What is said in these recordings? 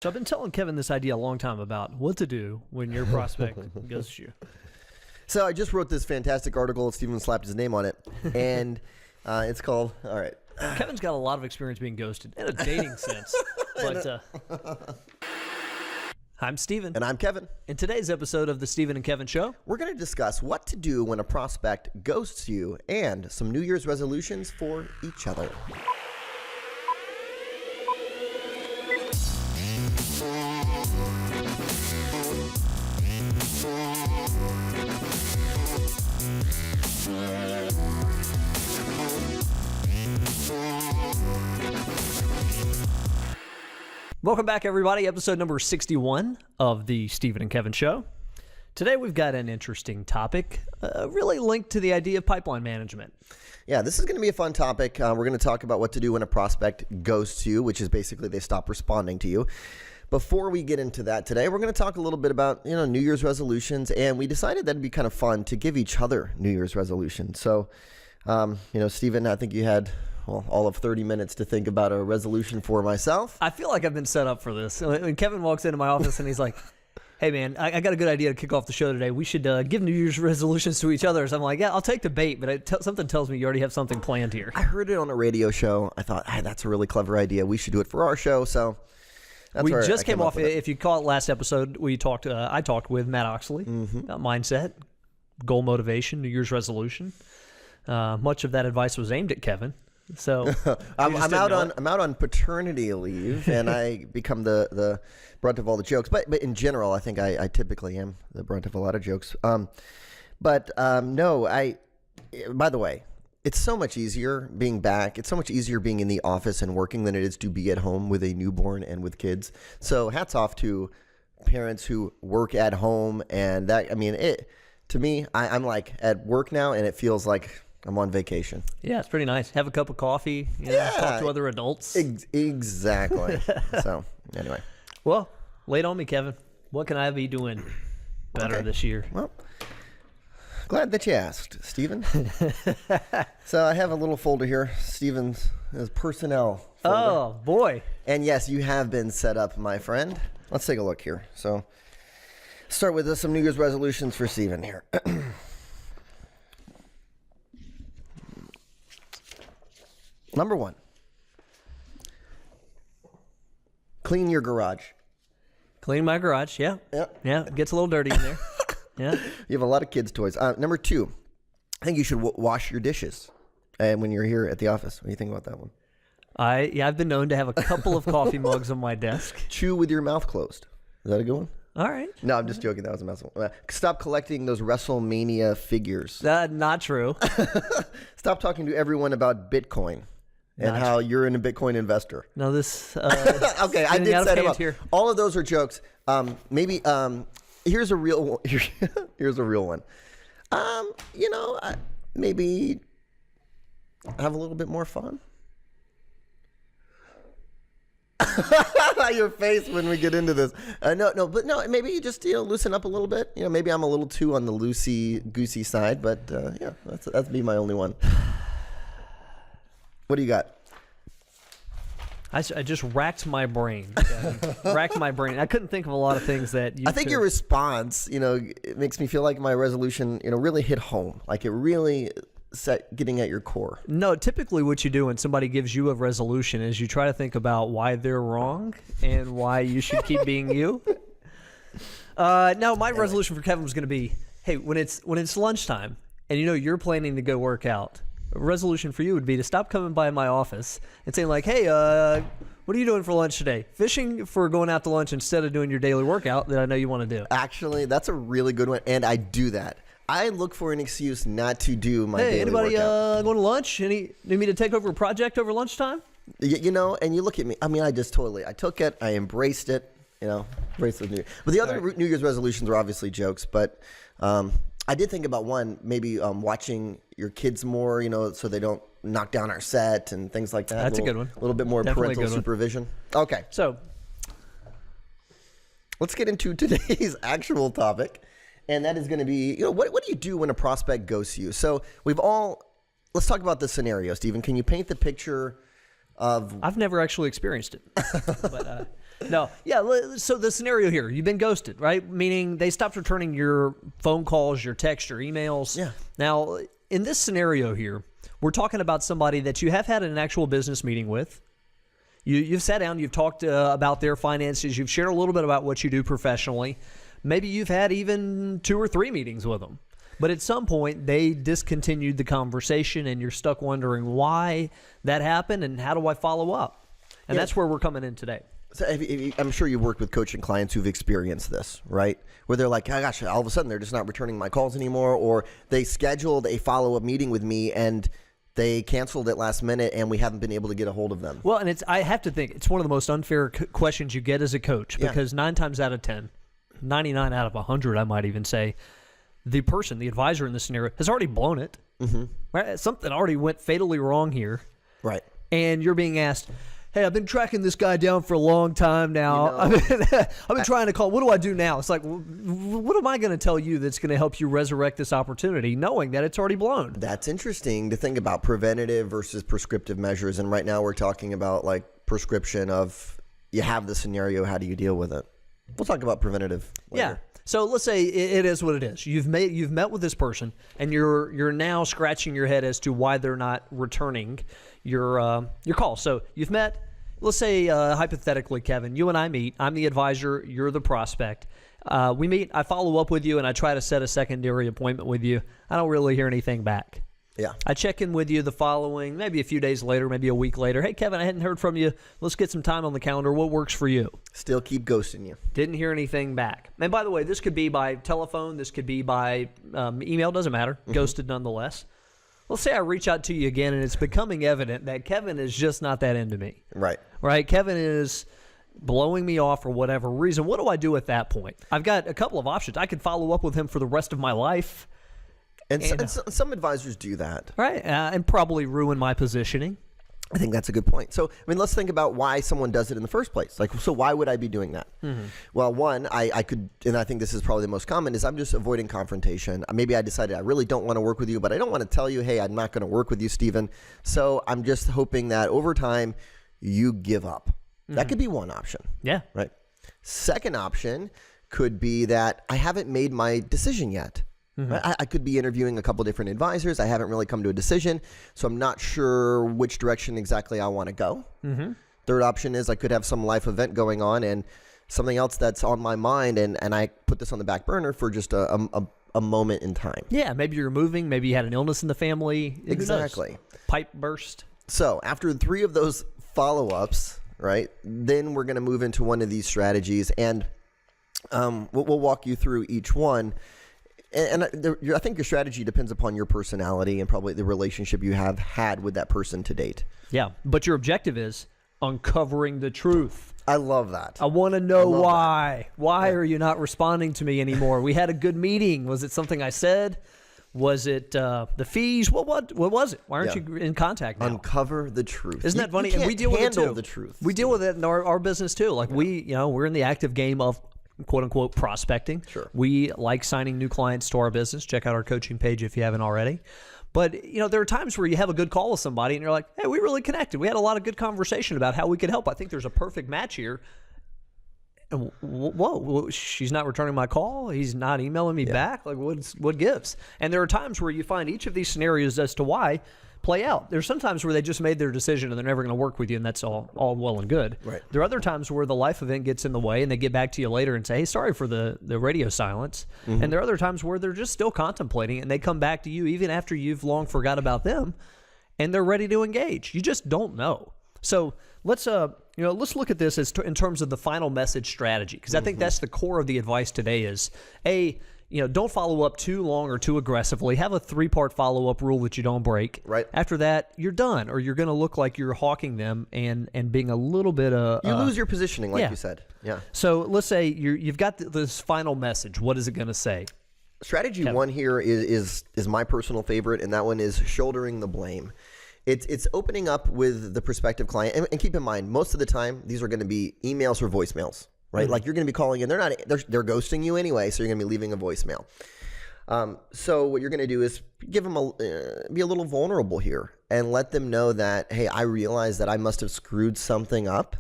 So I've been telling Kevin this idea a long time about what to do when your prospect ghosts you. So I just wrote this fantastic article. Stephen slapped his name on it, and it's called, all right. Kevin's got a lot of experience being ghosted in a dating sense. But I'm Steven. And I'm Kevin. In today's episode of the Steven and Kevin Show, We're going to discuss what to do when a prospect ghosts you and some New Year's resolutions for each other. welcome back, everybody. Episode number 61 of the Steven and Kevin Show. Today we've got an interesting topic, really linked to the idea of pipeline management. Yeah, this is going to be a fun topic. We're going to talk about what to do when a prospect ghosts you, which is basically they stop responding to you. Before we get into that today, we're going to talk a little bit about, New Year's resolutions, and we decided that it'd be kind of fun to give each other New Year's resolutions. So, Steven, I think you had all of 30 minutes to think about a resolution for myself. I feel like I've been set up for this. When Kevin walks into my office and he's like, hey, man, I got a good idea to kick off the show today. We should give New Year's resolutions to each other. So I'm like, yeah, I'll take the bait, but something tells me you already have something planned here. I heard it on a radio show. I thought, hey, that's a really clever idea. We should do it for our show. So we just came off, if you caught last episode, I talked with Matt Oxley about mindset, goal motivation, New Year's resolution. Much of that advice was aimed at Kevin. So I'm out on paternity leave, and I become the brunt of all the jokes. But in general, I think I typically am the brunt of a lot of jokes. No, by the way, it's so much easier being back. It's so much easier being in the office and working than it is to be at home with a newborn and with kids. So hats off to parents who work at home, and that, to me, I'm like at work now, and it feels like I'm on vacation. Yeah, it's pretty nice. Have a cup of coffee, talk to other adults. Exactly. So, anyway. Well, lay it on me, Kevin. What can I be doing better this year? Well, glad that you asked, Steven. So, I have a little folder here. Steven's personnel folder. Oh, boy. And yes, you have been set up, my friend. Let's take a look here. So, start with some New Year's resolutions for Steven here. Number 1, clean your garage. Clean my garage, yeah. Yep. Yeah, it gets a little dirty in there. Yeah. You have a lot of kids' toys. Number 2, I think you should wash your dishes when you're here at the office. What do you think about that one? I've been known to have a couple of coffee mugs on my desk. Chew with your mouth closed. Is that a good one? All right. No, I'm just joking. That was a mess. Stop collecting those WrestleMania figures. Not true. Stop talking to everyone about Bitcoin. And how you're a Bitcoin investor. No, this. Okay, I did set him up. Here. All of those are jokes. Maybe here's a real one. Here's a real one. Maybe have a little bit more fun. Your face when we get into this. No. Maybe you just loosen up a little bit. Maybe I'm a little too on the loosey goosey side, but that'd be my only one. What do you got? I just racked my brain. I couldn't think of a lot of things that you I think your response, it makes me feel like my resolution, really hit home. Like it really getting at your core. No, typically what you do when somebody gives you a resolution is you try to think about why they're wrong and why you should keep being you. My resolution for Kevin was going to be, hey, when it's lunchtime and you're planning to go work out, a resolution for you would be to stop coming by my office and saying like, hey, what are you doing for lunch today? Fishing for going out to lunch instead of doing your daily workout that I know you want to do. Actually, that's a really good one, and I do that. I look for an excuse not to do my daily anybody workout. Going to lunch? Need me to take over a project over lunchtime? And you look at me. I took it. I embraced it. Embraced the New Year. But the other New Year's resolutions are obviously jokes, but I did think about one, maybe watching your kids more, so they don't knock down our set and things like that. That's a good one. A little bit more Definitely parental supervision. Okay. So let's get into today's actual topic. And that is going to be, what do you do when a prospect ghosts you? So let's talk about the scenario, Steven. Can you paint the picture I've never actually experienced it. But, no. Yeah. So the scenario here, you've been ghosted, right? Meaning they stopped returning your phone calls, your texts, your emails. Yeah. Now, in this scenario here, we're talking about somebody that you have had an actual business meeting with. You've sat down, you've talked about their finances, you've shared a little bit about what you do professionally. Maybe you've had even 2 or 3 meetings with them. But at some point, they discontinued the conversation, and you're stuck wondering why that happened and how do I follow up? And that's where we're coming in today. So I'm sure you've worked with coaching clients who've experienced this, right? Where they're like, oh gosh, all of a sudden they're just not returning my calls anymore, or they scheduled a follow-up meeting with me and they canceled it last minute and we haven't been able to get a hold of them. Well, and I have to think it's one of the most unfair questions you get as a coach, because 9 times out of 10, 99 out of 100, I might even say, the person, the advisor in this scenario, has already blown it. Mm-hmm. Right? Something already went fatally wrong here. Right. And you're being asked, hey, I've been tracking this guy down for a long time now. I've been trying to call. What do I do now? It's like, what am I going to tell you that's going to help you resurrect this opportunity, knowing that it's already blown? That's interesting to think about preventative versus prescriptive measures. And right now we're talking about like prescription of you have the scenario, how do you deal with it? We'll talk about preventative later. Yeah. So let's say it is what it is. You've met with this person, and you're now scratching your head as to why they're not returning your call. So you've met. Let's say hypothetically, Kevin, you and I meet. I'm the advisor. You're the prospect. We meet. I follow up with you, and I try to set a secondary appointment with you. I don't really hear anything back. Yeah. I check in with you the following, maybe a few days later, maybe a week later. Hey, Kevin, I hadn't heard from you. Let's get some time on the calendar. What works for you? Still keep ghosting you. Didn't hear anything back. And by the way, this could be by telephone. This could be by email. Doesn't matter. Ghosted nonetheless. Let's say I reach out to you again, and it's becoming evident that Kevin is just not that into me. Right. Right? Kevin is blowing me off for whatever reason. What do I do at that point? I've got a couple of options. I could follow up with him for the rest of my life. And some advisors do that. Right. And probably ruin my positioning. I think that's a good point. So, I mean, let's think about why someone does it in the first place. Like, so why would I be doing that? Mm-hmm. Well, one, I could, and I think this is probably the most common, is I'm just avoiding confrontation. Maybe I decided I really don't want to work with you, but I don't want to tell you, hey, I'm not going to work with you, Stephen. So I'm just hoping that over time you give up. Mm-hmm. That could be one option. Yeah. Right. Second option could be that I haven't made my decision yet. Mm-hmm. I could be interviewing a couple different advisors. I haven't really come to a decision, so I'm not sure which direction exactly I want to go. Mm-hmm. Third option is I could have some life event going on and something else that's on my mind, and I put this on the back burner for just a moment in time. Yeah, maybe you're moving. Maybe you had an illness in the family. Exactly. Pipe burst. So after 3 of those follow-ups, right, then we're going to move into one of these strategies, and we'll walk you through each one. And I think your strategy depends upon your personality and probably the relationship you have had with that person to date. Yeah, but your objective is uncovering the truth. I love that. I want to know why. Why are you not responding to me anymore? We had a good meeting. Was it something I said? Was it the fees? What was it? Why aren't you in contact now? Uncover the truth. Isn't that funny? And we deal with it too. The truth. We deal with it in our business too. Like we're in the active game of quote unquote prospecting. Sure. We like signing new clients to our business. Check out our coaching page if you haven't already. But there are times where you have a good call with somebody and you're like, hey, we really connected. We had a lot of good conversation about how we could help. I think there's a perfect match here. And whoa, she's not returning my call. He's not emailing me back. Like what gives? And there are times where you find each of these scenarios as to why play out. There's sometimes where they just made their decision and they're never going to work with you, and that's all well and good. Right. There are other times where the life event gets in the way and they get back to you later and say, hey, sorry for the radio silence. Mm-hmm. And there are other times where they're just still contemplating and they come back to you even after you've long forgot about them and they're ready to engage. You just don't know. So let's look at this in terms of the final message strategy, because I think that's the core of the advice today is don't follow up too long or too aggressively. Have a 3-part follow-up rule that you don't break. Right. After that, you're done, or you're going to look like you're hawking them and being a little bit you lose your positioning, like you said. Yeah. So let's say you've got this final message. What is it going to say? Strategy 1 here is my personal favorite, and that one is shouldering the blame. It's opening up with the prospective client, and keep in mind, most of the time these are going to be emails or voicemails. Right? Mm-hmm. Like you're going to be calling in. They're ghosting you anyway, so you're going to be leaving a voicemail. So what you're going to do is give them be a little vulnerable here and let them know that, hey, I realize that I must have screwed something up,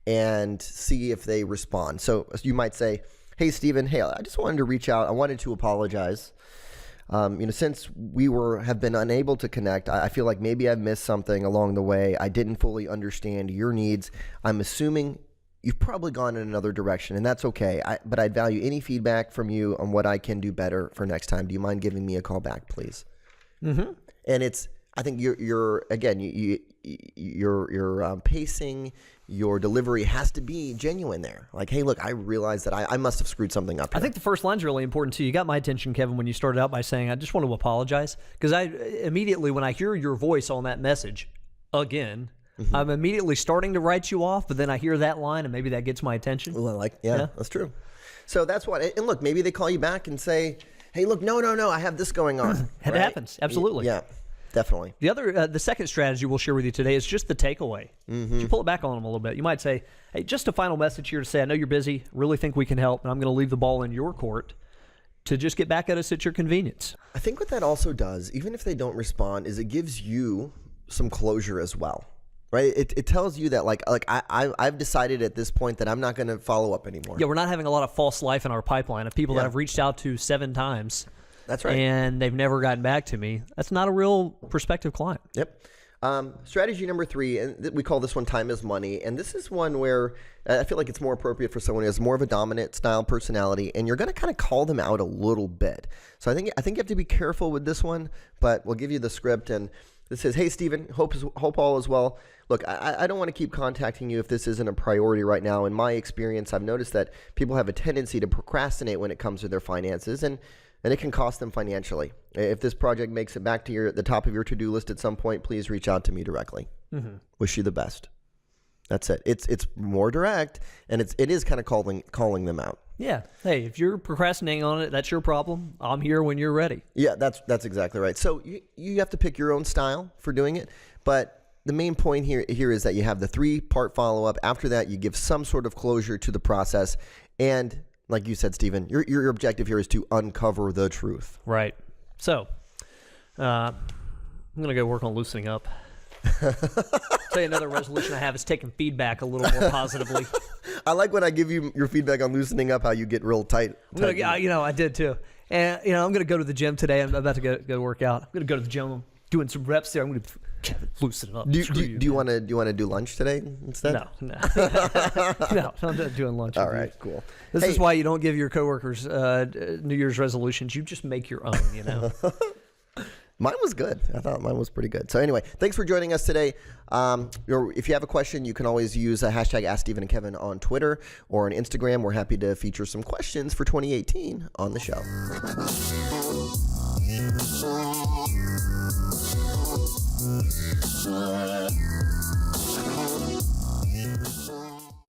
and see if they respond. So you might say, hey, Stephen, hey, I just wanted to reach out. I wanted to apologize. Since we have been unable to connect, I feel like maybe I've missed something along the way. I didn't fully understand your needs. I'm assuming you've probably gone in another direction, and that's okay. But I'd value any feedback from you on what I can do better for next time. Do you mind giving me a call back, please? Mm-hmm. And I think you're pacing, your delivery has to be genuine there. Like, hey, look, I realize that I must have screwed something up here. I think the first line's really important too. You got my attention, Kevin, when you started out by saying, I just want to apologize. Because I immediately, when I hear your voice on that message again, I'm immediately starting to write you off, but then I hear that line and maybe that gets my attention. Well, yeah, that's true. So that's what, and look, maybe they call you back and say, hey, look, no, I have this going on. It happens. Absolutely. Yeah. Definitely. The second strategy we'll share with you today is just the takeaway. You pull it back on them a little bit. You might say, hey, just a final message here to say, I know you're busy, really think we can help, and I'm going to leave the ball in your court to just get back at us at your convenience. I think what that also does, even if they don't respond, is it gives you some closure as well, right? It tells you that I've decided at this point that I'm not going to follow up anymore. Yeah, we're not having a lot of false life in our pipeline of people that I've reached out to 7 times. That's right. And they've never gotten back to me. That's not a real prospective client. Yep. Strategy number 3, and we call this one time is money. And this is one where I feel like it's more appropriate for someone who has more of a dominant style personality, and you're going to kind of call them out a little bit. So I think you have to be careful with this one, but we'll give you the script. And this says, hey, Stephen, hope all is well. Look, I don't want to keep contacting you if this isn't a priority right now. In my experience, I've noticed that people have a tendency to procrastinate when it comes to their finances, and it can cost them financially. If this project makes it back to the top of your to-do list at some point, please reach out to me directly. Wish you the best. That's it. It's more direct, and it is kind of calling them out. Yeah. Hey, if you're procrastinating on it, that's your problem. I'm here when you're ready. Yeah, that's exactly right. So you have to pick your own style for doing it, but the main point here is that you have the 3-part follow-up. After that, you give some sort of closure to the process, and like you said, Stephen, your objective here is to uncover the truth. Right. So, I'm going to go work on loosening up. Say another resolution I have is taking feedback a little more positively. I like when I give you your feedback on loosening up, how you get real tight. I did too. And, I'm going to go to the gym today. I'm about to go work out. I'm going to go to the gym. I'm doing some reps there. I'm going to loosen it up. Do you want to do lunch today instead? No. No, I'm not doing lunch. All right, cool. This is why you don't give your coworkers New Year's resolutions. You just make your own, Mine was good. I thought mine was pretty good. So anyway, thanks for joining us today. If you have a question, you can always use a hashtag Ask Stephen and Kevin on Twitter or on Instagram. We're happy to feature some questions for 2018 on the show.